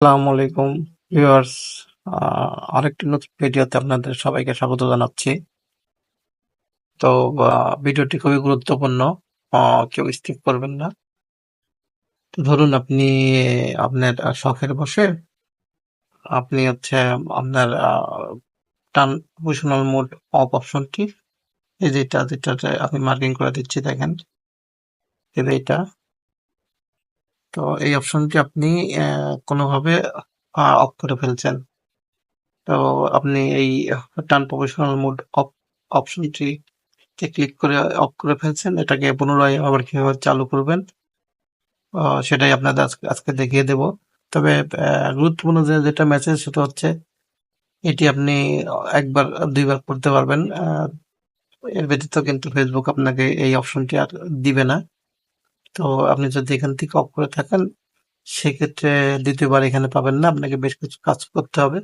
আসসালামু আলাইকুম ভিউয়ার্স। আরেকটি নতুন ভিডিওতে আপনাদের সবাইকে স্বাগত জানাচ্ছি। তো ভিডিওটি খুবই গুরুত্বপূর্ণ, কেউ স্কিপ করবেন না। তো ধরুন আপনি আপনার শখের বসে আপনি আপনার টার্ন পজিশনাল মোড অফ অপশনটি এই যেটাতে আমি মার্কিং করে দিচ্ছি, দেখেন এই যে এটা। তো এই অপশনটি আপনি কোনোভাবে অফ করে ফেলছেন। তো আপনি এই টার্ন প্রফেশনাল মোড অফ অপশনটি ক্লিক করে অফ করে ফেলছেন। এটাকে পুনরায় আবার কিভাবে চালু করবেন সেটাই আপনাদের আজকে দেখিয়ে দেব। তবে গুরুত্বপূর্ণ যেটা মেসেজ সেটা হচ্ছে এটি আপনি একবার দুইবার করতে পারবেন। এর ব্যতীত কিন্তু ফেসবুক আপনাকে এই অপশনটি আর দিবে না। তো আপনি যদি এখান থেকে অফ করে থাকেন সেক্ষেত্রে দ্বিতীয়বার এখানে পাবেন না। আপনাকে বেশ কিছু কাজ করতে হবে,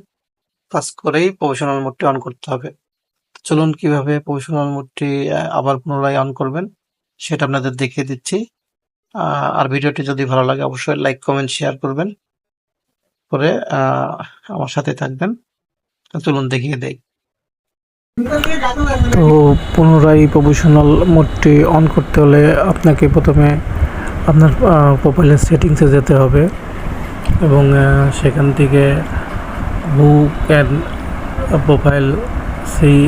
কাজ করেই প্রফেশনাল মোডটি অন করতে হবে। চলুন কিভাবে প্রফেশনাল মোডটি আবার পুনরায় অন করবেন সেটা আপনাদের দেখিয়ে দিচ্ছি। আর ভিডিওটি যদি ভালো লাগে অবশ্যই লাইক, কমেন্ট, শেয়ার করবেন, করে আমার সাথে থাকবেন। চলুন দেখিয়ে দেই। তো পুনরায় প্রফেশনাল মোডটি অন করতে হলে আপনাকে প্রথমে আপনার প্রোফাইলের সেটিংসে যেতে হবে এবং সেখান থেকে হু ক্যান প্রোফাইল সেই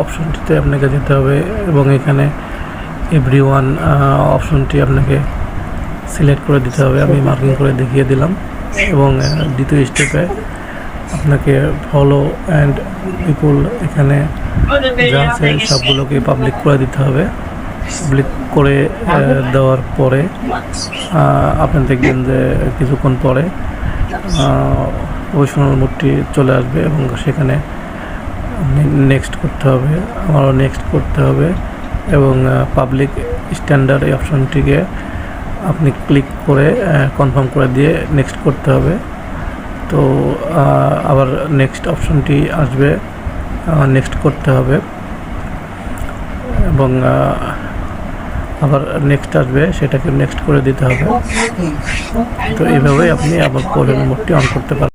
অপশনটিতে আপনাকে যেতে হবে এবং এখানে এভরিওয়ান অপশনটি আপনাকে সিলেক্ট করে দিতে হবে। আমি মার্কিং করে দেখিয়ে দিলাম এবং দ্বিতীয় স্টেপে আপনাকে ফলো অ্যান্ড পিপল এখানে যা আছে সবগুলোকে পাবলিক করে দিতে হবে। পাবলিক করে দেওয়ার পরে আপনি দেখবেন যে কিছুক্ষণ পরে প্রফেশনাল মোডটি চলে আসবে এবং সেখানে আপনি নেক্সট করতে হবে, আমারও নেক্সট করতে হবে এবং পাবলিক স্ট্যান্ডার্ড এই অপশনটিকে আপনি ক্লিক করে কনফার্ম করে দিয়ে নেক্সট করতে হবে। তো আবার নেক্সট অপশনটি আসবে, নেক্সট করতে হবে এবং আবার নেক্সট আসবে, সেটাকে নেক্সট করে দিতে হবে। তো এইভাবেই আপনি আবার প্রফেশনাল মোডটি অন করতে পারবেন।